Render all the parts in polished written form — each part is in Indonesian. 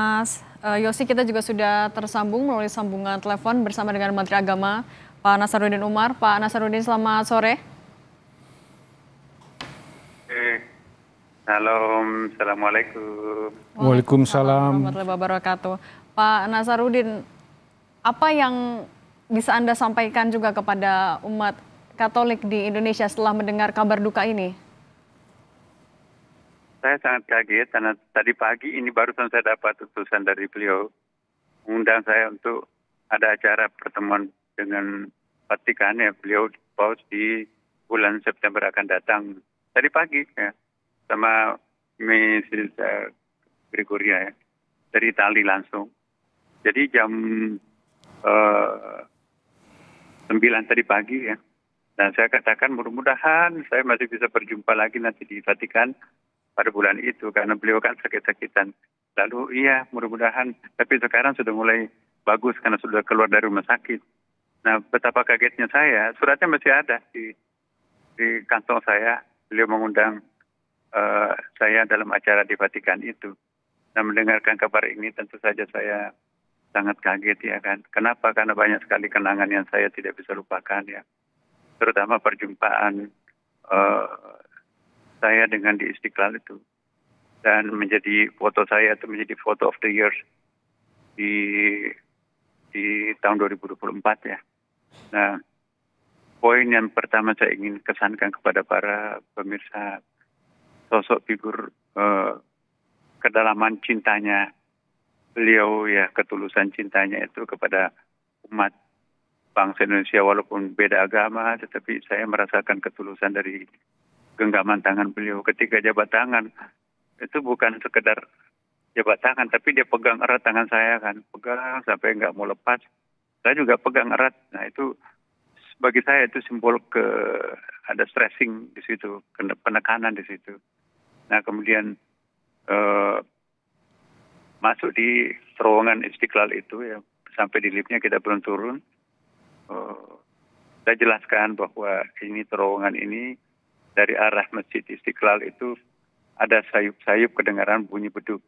Mas Yosi, kita juga sudah tersambung melalui sambungan telepon bersama dengan Menteri Agama Pak Nasaruddin Umar. Pak Nasaruddin, selamat sore. Shalom, assalamualaikum. Waalaikumsalam Waalaikumsalam. warahmatullahi wabarakatuh. Pak Nasaruddin, apa yang bisa Anda sampaikan juga kepada umat Katolik di Indonesia setelah mendengar kabar duka ini? Saya sangat kaget karena tadi pagi ini barusan saya dapat utusan dari beliau mengundang saya untuk ada acara pertemuan dengan Vatikan ya, beliau paus di bulan September akan datang. Tadi pagi ya, sama Mrs. Gregoria ya, dari Itali langsung. Jadi jam 9 tadi pagi ya. Dan saya katakan mudah-mudahan saya masih bisa berjumpa lagi nanti di Vatikan pada bulan itu karena beliau kan sakit-sakitan. Lalu iya mudah-mudahan, tapi sekarang sudah mulai bagus karena sudah keluar dari rumah sakit. Nah betapa kagetnya saya, suratnya masih ada di kantong saya. Beliau mengundang saya dalam acara di Vatikan itu. Nah mendengarkan kabar ini tentu saja saya sangat kaget ya kan. Kenapa? Karena banyak sekali kenangan yang saya tidak bisa lupakan ya. Terutama perjumpaan saya dengan di Istiqlal itu. Dan menjadi foto saya itu menjadi photo of the year di tahun 2024 ya. Nah, poin yang pertama saya ingin kesankan kepada para pemirsa sosok figur kedalaman cintanya beliau ya, ketulusan cintanya itu kepada umat bangsa Indonesia walaupun beda agama, tetapi saya merasakan ketulusan dari genggaman tangan beliau ketika jabat tangan. Itu bukan sekedar jabat tangan, tapi dia pegang erat tangan saya kan, pegang sampai nggak mau lepas. Saya juga pegang erat. Nah itu bagi saya itu simbol ada stressing di situ, penekanan di situ. Nah kemudian masuk di terowongan Istiqlal itu ya, sampai di liftnya kita belum turun. Saya jelaskan bahwa ini terowongan ini dari arah Masjid Istiqlal itu ada sayup-sayup kedengaran bunyi beduk.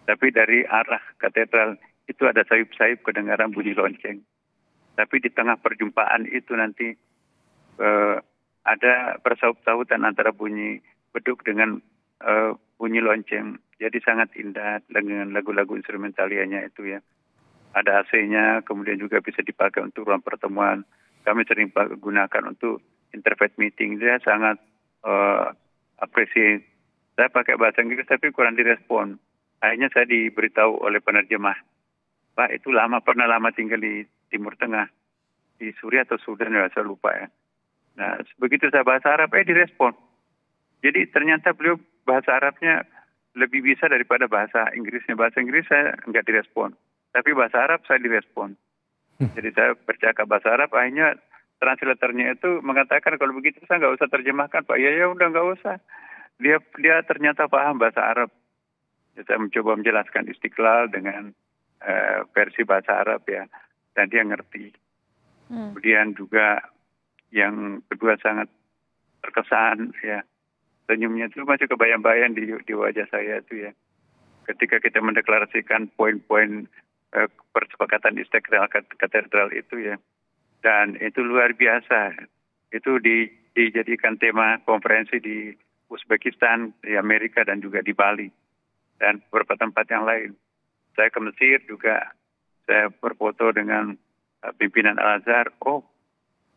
Tapi dari arah katedral itu ada sayup-sayup kedengaran bunyi lonceng. Tapi di tengah perjumpaan itu nanti ada bersaut-sautan antara bunyi beduk dengan bunyi lonceng. Jadi sangat indah dengan lagu-lagu instrumentalianya itu ya. Ada AC-nya, kemudian juga bisa dipakai untuk ruang pertemuan. Kami sering gunakan untuk interfaith meeting. Dia sangat appreciate. Saya pakai bahasa Inggris tapi kurang direspon. Akhirnya saya diberitahu oleh penerjemah, Pak itu pernah lama tinggal di Timur Tengah, di Suriah atau Sudan ya, saya lupa ya. Nah begitu saya bahasa Arab, direspon. Jadi ternyata beliau bahasa Arabnya lebih bisa daripada bahasa Inggrisnya. Bahasa Inggris saya nggak direspon, tapi bahasa Arab saya direspon. Jadi saya bercakap bahasa Arab, akhirnya translatornya itu mengatakan kalau begitu saya nggak usah terjemahkan Pak. Ya udah nggak usah. Dia ternyata paham bahasa Arab. Ya, saya mencoba menjelaskan Istiqlal dengan versi bahasa Arab ya, dan dia ngerti. Kemudian juga yang kedua sangat terkesan ya, senyumnya itu masih kebayang-bayang di wajah saya itu ya. Ketika kita mendeklarasikan poin-poin persepakatan Istiqlal katedral itu ya, dan itu luar biasa. Itu dijadikan tema konferensi di Uzbekistan, di Amerika, dan juga di Bali. Dan beberapa tempat yang lain. Saya ke Mesir juga, saya berfoto dengan pimpinan Al-Azhar. Oh,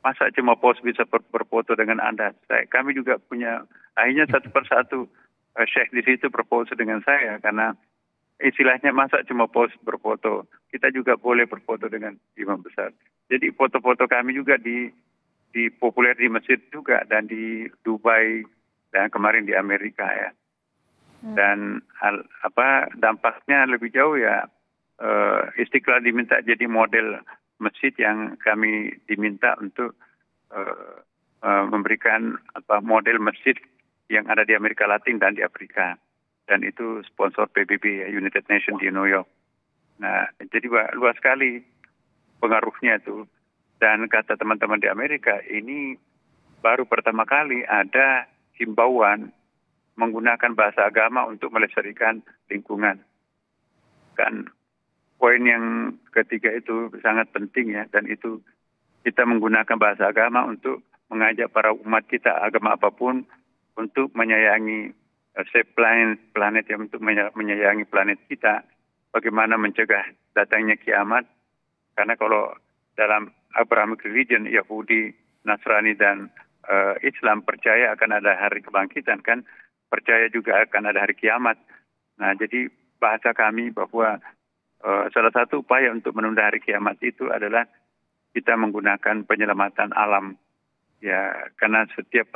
masa cuma pos bisa berfoto dengan Anda? Kami juga punya, akhirnya satu persatu syekh di situ berfoto dengan saya. Karena istilahnya masa cuma pos berfoto, kita juga boleh berfoto dengan imam besar. Jadi foto-foto kami juga populer di Mesir juga, dan di Dubai, dan kemarin di Amerika ya. Dan dampaknya lebih jauh ya, Istiqlal diminta jadi model masjid yang kami diminta untuk memberikan model masjid yang ada di Amerika Latin dan di Afrika. Dan itu sponsor PBB ya, United Nations di New York. Nah, jadi luas sekali pengaruhnya itu. Dan kata teman-teman di Amerika, ini baru pertama kali ada himbauan menggunakan bahasa agama untuk melestarikan lingkungan. bahkan poin yang ketiga itu sangat penting ya, dan itu kita menggunakan bahasa agama untuk mengajak para umat kita agama apapun untuk menyayangi save planet yang untuk menyayangi planet kita. Bagaimana mencegah datangnya kiamat? Karena kalau dalam Abrahamic religion, Yahudi, Nasrani dan Islam percaya akan ada hari kebangkitan, kan? Percaya juga akan ada hari kiamat. Nah, jadi bahasa kami bahwa salah satu upaya untuk menunda hari kiamat itu adalah kita menggunakan penyelamatan alam. Ya, karena setiap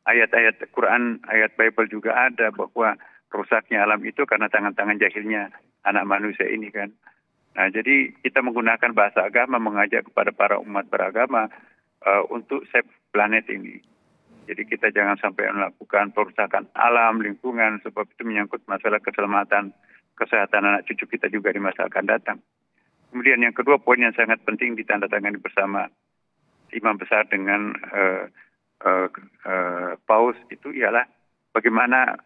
ayat-ayat Quran, ayat Bible juga ada bahwa rusaknya alam itu karena tangan-tangan jahilnya anak manusia ini, kan. Nah, jadi kita menggunakan bahasa agama mengajak kepada para umat beragama untuk save planet ini. Jadi kita jangan sampai melakukan perusakan alam, lingkungan, sebab itu menyangkut masalah keselamatan, kesehatan anak cucu kita juga di masa akan datang. Kemudian yang kedua, poin yang sangat penting ditandatangani bersama imam besar dengan paus itu ialah bagaimana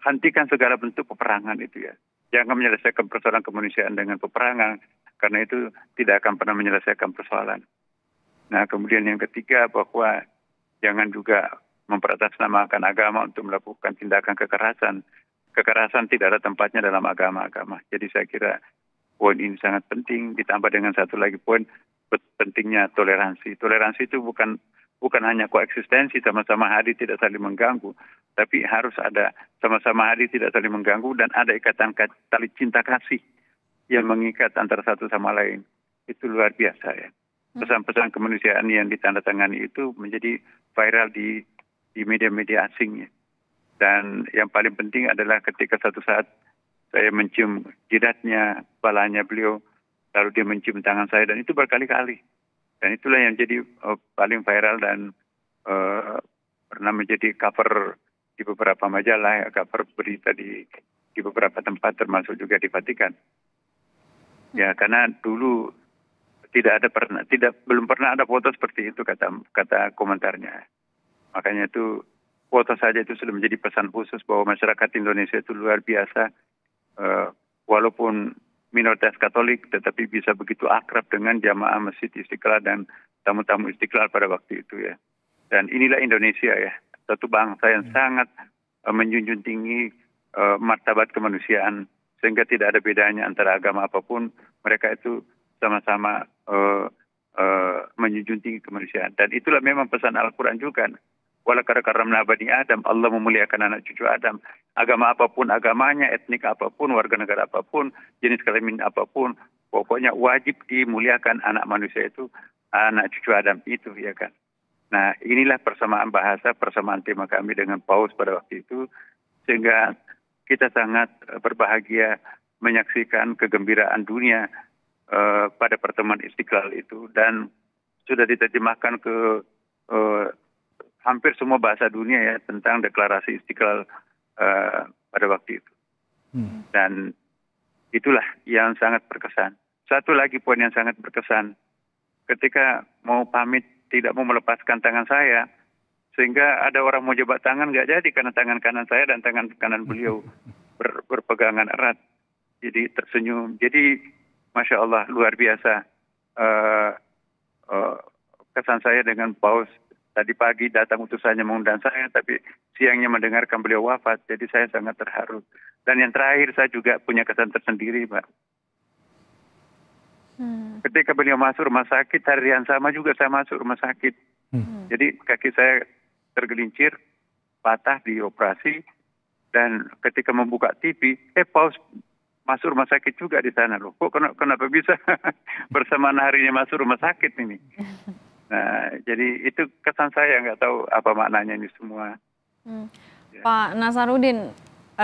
hentikan segala bentuk peperangan itu ya. Jangan menyelesaikan persoalan kemanusiaan dengan peperangan, karena itu tidak akan pernah menyelesaikan persoalan. Nah, kemudian yang ketiga bahwa jangan juga memperatasnamakan agama untuk melakukan tindakan kekerasan. Kekerasan tidak ada tempatnya dalam agama-agama. Jadi saya kira poin ini sangat penting, ditambah dengan satu lagi poin pentingnya toleransi. Toleransi itu bukan hanya koeksistensi, sama-sama hadir tidak saling mengganggu, tapi harus ada sama-sama hadir tidak saling mengganggu dan ada ikatan tali cinta kasih yang mengikat antara satu sama lain. Itu luar biasa ya. Pesan-pesan kemanusiaan yang ditandatangani itu menjadi viral di media-media asing ya. Dan yang paling penting adalah ketika satu saat saya mencium jidatnya, kepalanya beliau, lalu dia mencium tangan saya, dan itu berkali-kali. Dan itulah yang jadi paling viral dan pernah menjadi cover di beberapa majalah, cover berita di beberapa tempat, termasuk juga di Vatikan. Ya, karena dulu belum pernah ada foto seperti itu, kata komentarnya. Makanya itu foto saja itu sudah menjadi pesan khusus bahwa masyarakat Indonesia itu luar biasa, walaupun minoritas Katolik, tetapi bisa begitu akrab dengan jamaah Masjid Istiqlal dan tamu-tamu Istiqlal pada waktu itu ya. Dan inilah Indonesia ya, satu bangsa yang sangat menjunjung tinggi martabat kemanusiaan, sehingga tidak ada bedanya antara agama apapun, mereka itu sama-sama menjunjung tinggi kemanusiaan. Dan itulah memang pesan Al-Quran juga. Walaqad karramna bani Adam, Allah memuliakan anak cucu Adam. Agama apapun agamanya, etnik apapun, warga negara apapun, jenis kelamin apapun, pokoknya wajib dimuliakan anak manusia itu, anak cucu Adam itu, ya kan. Nah, inilah persamaan bahasa, persamaan tema kami dengan Paus pada waktu itu, sehingga kita sangat berbahagia menyaksikan kegembiraan dunia pada pertemuan Istiqlal itu, dan sudah diterjemahkan ke hampir semua bahasa dunia ya tentang deklarasi Istiqlal pada waktu itu. Dan itulah yang sangat berkesan. Satu lagi poin yang sangat berkesan, ketika mau pamit tidak mau melepaskan tangan saya, sehingga ada orang mau jabat tangan nggak jadi karena tangan kanan saya dan tangan kanan beliau berpegangan erat. Jadi tersenyum. Jadi Masya Allah luar biasa kesan saya dengan Paus. Tadi pagi datang utusannya mengundang saya, tapi siangnya mendengarkan beliau wafat. Jadi saya sangat terharu. Dan yang terakhir saya juga punya kesan tersendiri, Mbak. Ketika beliau masuk rumah sakit, hari yang sama juga saya masuk rumah sakit. Jadi kaki saya tergelincir, patah di operasi. Dan ketika membuka TV, Paus masuk rumah sakit juga di sana loh. Kok kenapa bisa bersamaan harinya masuk rumah sakit ini? Nah, jadi itu kesan saya, nggak tahu apa maknanya ini semua. Ya. Pak Nasaruddin,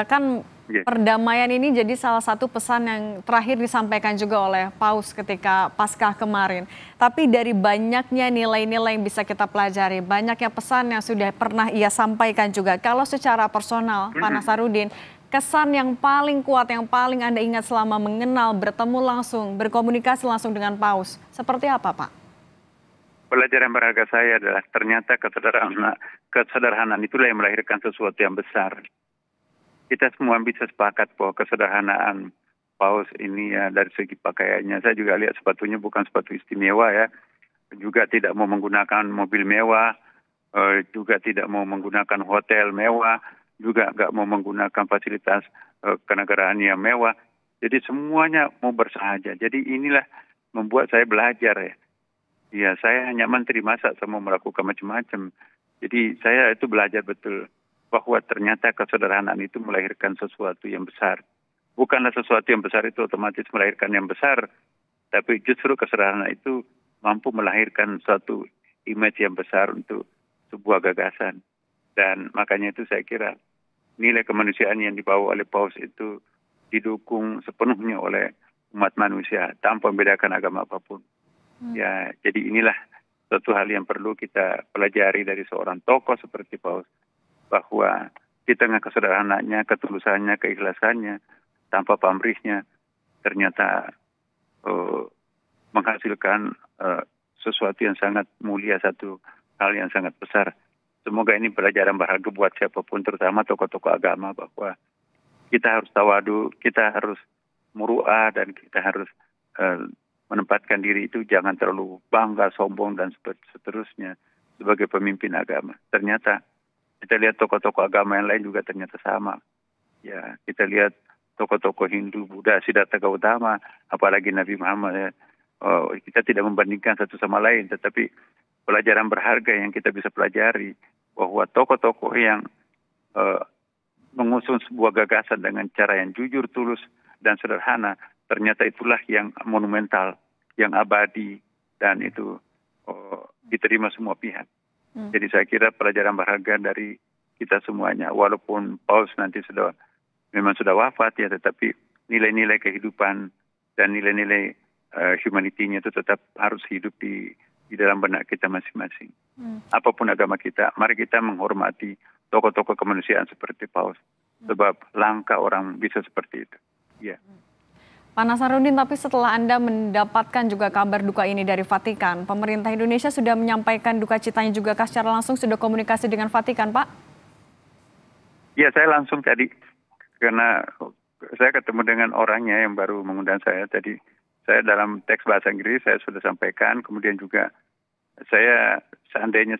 kan perdamaian ini jadi salah satu pesan yang terakhir disampaikan juga oleh Paus ketika Paskah kemarin. Tapi dari banyaknya nilai-nilai yang bisa kita pelajari, banyaknya pesan yang sudah pernah ia sampaikan juga. Kalau secara personal, Pak Nasaruddin, kesan yang paling kuat, yang paling Anda ingat selama mengenal, bertemu langsung, berkomunikasi langsung dengan Paus, seperti apa, Pak? Pelajaran berharga saya adalah ternyata kesederhanaan itulah yang melahirkan sesuatu yang besar. Kita semua bisa sepakat bahwa kesederhanaan Paus ini ya dari segi pakaiannya. Saya juga lihat sepatunya bukan sepatu istimewa ya. Juga tidak mau menggunakan mobil mewah, juga tidak mau menggunakan hotel mewah, juga nggak mau menggunakan fasilitas kenegaraan yang mewah. Jadi semuanya mau bersahaja. Jadi inilah membuat saya belajar ya. Ya saya hanya menteri masa saya mau melakukan macam-macam. Jadi saya itu belajar betul bahwa ternyata kesederhanaan itu melahirkan sesuatu yang besar. Bukanlah sesuatu yang besar itu otomatis melahirkan yang besar, tapi justru kesederhanaan itu mampu melahirkan suatu image yang besar untuk sebuah gagasan. Dan makanya itu saya kira nilai kemanusiaan yang dibawa oleh Paus itu didukung sepenuhnya oleh umat manusia tanpa membedakan agama apapun. Ya, jadi inilah suatu hal yang perlu kita pelajari dari seorang tokoh seperti Paus, bahwa di tengah kesederhanaannya, ketulusannya, keikhlasannya, tanpa pamrihnya, ternyata menghasilkan sesuatu yang sangat mulia, satu hal yang sangat besar. Semoga ini pelajaran berharga buat siapapun, terutama tokoh-tokoh agama, bahwa kita harus tawadu, kita harus muru'ah, dan kita harus menempatkan diri itu jangan terlalu bangga, sombong, dan seterusnya sebagai pemimpin agama. Ternyata kita lihat tokoh-tokoh agama yang lain juga ternyata sama. Ya, kita lihat tokoh-tokoh Hindu, Buddha, Siddhartha Gautama, apalagi Nabi Muhammad ya. Kita tidak membandingkan satu sama lain, tetapi pelajaran berharga yang kita bisa pelajari bahwa tokoh-tokoh yang mengusung sebuah gagasan dengan cara yang jujur, tulus, dan sederhana, ternyata itulah yang monumental, yang abadi, dan itu diterima semua pihak. Jadi saya kira pelajaran berharga dari kita semuanya, walaupun Paus nanti memang sudah wafat ya, tetapi nilai-nilai kehidupan dan nilai-nilai humanity-nya itu tetap harus hidup di dalam benak kita masing-masing. Apapun agama kita, mari kita menghormati tokoh-tokoh kemanusiaan seperti Paus, sebab langka orang bisa seperti itu. Ya. Pak Nasaruddin, tapi setelah Anda mendapatkan juga kabar duka ini dari Vatikan, pemerintah Indonesia sudah menyampaikan duka citanya juga secara langsung, sudah komunikasi dengan Vatikan, Pak? Ya, saya langsung tadi, karena saya ketemu dengan orangnya yang baru mengundang saya tadi. Saya dalam teks bahasa Inggris saya sudah sampaikan, kemudian juga saya seandainya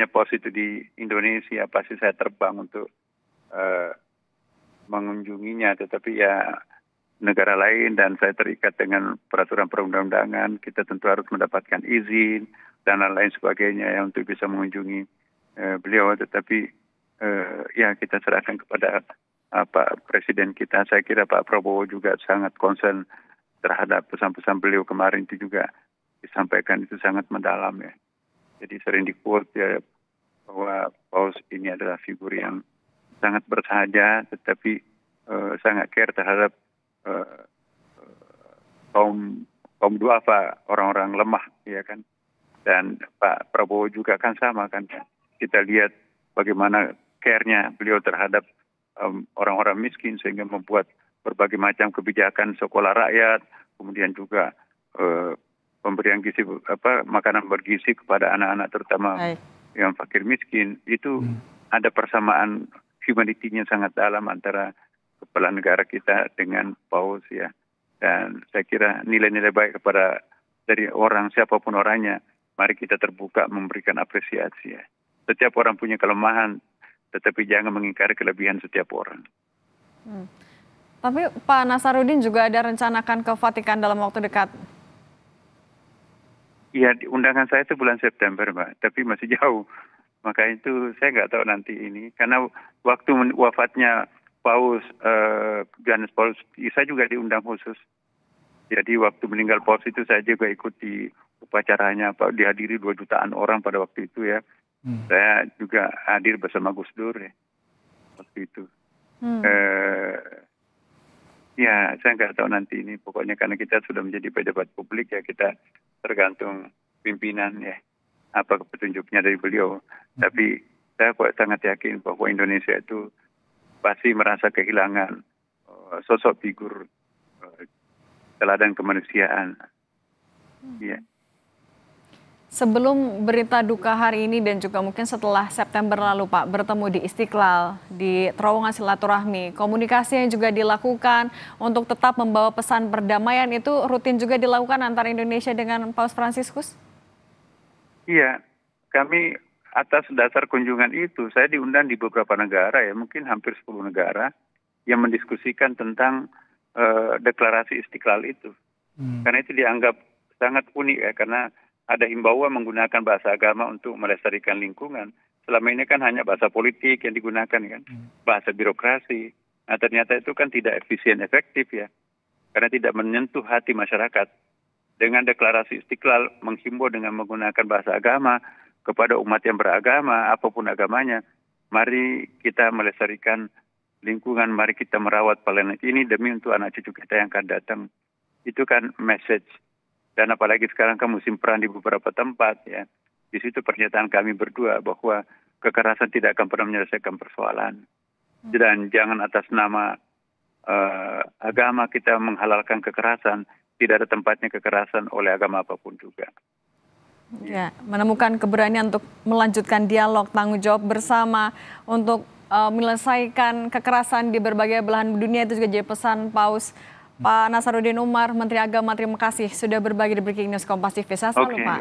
Paus itu di Indonesia pasti saya terbang untuk mengunjunginya, tetapi ya negara lain dan saya terikat dengan peraturan perundang-undangan, kita tentu harus mendapatkan izin dan lain sebagainya ya, untuk bisa mengunjungi beliau, tetapi ya kita serahkan kepada Pak Presiden kita. Saya kira Pak Prabowo juga sangat concern terhadap pesan-pesan beliau kemarin, itu juga disampaikan itu sangat mendalam ya. Jadi sering di-quote ya bahwa Paus ini adalah figur yang sangat bersahaja, tetapi sangat care terhadap kaum duafa, orang-orang lemah, ya kan. Dan Pak Prabowo juga kan sama kan. Kita lihat bagaimana care-nya beliau terhadap orang-orang miskin, sehingga membuat berbagai macam kebijakan sekolah rakyat, kemudian juga pemberian gizi makanan bergizi kepada anak-anak terutama yang fakir miskin. Itu ada persamaan humanity-nya sangat dalam antara kepala negara kita dengan Paus ya. Dan saya kira nilai-nilai baik dari orang, siapapun orangnya, mari kita terbuka memberikan apresiasi ya. Setiap orang punya kelemahan, tetapi jangan mengingkari kelebihan setiap orang. Tapi Pak Nasaruddin juga ada rencana akan ke Vatikan dalam waktu dekat? Iya, undangan saya itu bulan September, Mbak, tapi masih jauh. Maka itu saya nggak tahu nanti ini, karena waktu wafatnya Paus Johannes Paulus, saya juga diundang khusus. Jadi waktu meninggal Paus itu saya juga ikuti upacaranya, dihadiri 2 jutaan orang pada waktu itu ya. Saya juga hadir bersama Gus Dur ya, waktu itu. Ya, saya nggak tahu nanti ini. Pokoknya karena kita sudah menjadi pejabat publik ya, kita tergantung pimpinan ya, apa petunjuknya dari beliau. Tapi saya sangat yakin bahwa Indonesia itu pasti merasa kehilangan sosok figur teladan kemanusiaan. Ya. Sebelum berita duka hari ini dan juga mungkin setelah September lalu Pak bertemu di Istiqlal, di terowongan silaturahmi, komunikasi yang juga dilakukan untuk tetap membawa pesan perdamaian itu rutin juga dilakukan antara Indonesia dengan Paus Fransiskus? Iya, kami atas dasar kunjungan itu, saya diundang di beberapa negara ya, mungkin hampir 10 negara yang mendiskusikan tentang deklarasi Istiqlal itu. Karena itu dianggap sangat unik ya, karena ada himbauan menggunakan bahasa agama untuk melestarikan lingkungan. Selama ini kan hanya bahasa politik yang digunakan kan, bahasa birokrasi. Nah ternyata itu kan tidak efisien efektif ya, karena tidak menyentuh hati masyarakat. Dengan deklarasi Istiqlal menghimbau dengan menggunakan bahasa agama kepada umat yang beragama, apapun agamanya, mari kita melestarikan lingkungan, mari kita merawat planet ini demi untuk anak cucu kita yang akan datang. Itu kan message. Dan apalagi sekarang kan musim perang di beberapa tempat ya. Di situ pernyataan kami berdua bahwa kekerasan tidak akan pernah menyelesaikan persoalan. Dan jangan atas nama agama kita menghalalkan kekerasan. Tidak ada tempatnya kekerasan oleh agama apapun juga. Ya, menemukan keberanian untuk melanjutkan dialog, tanggung jawab bersama untuk menyelesaikan kekerasan di berbagai belahan dunia itu juga jadi pesan Paus. Pak Nasaruddin Umar, Menteri Agama, terima kasih sudah berbagi di Breaking News Kompas TV. Saya selalu, Pak.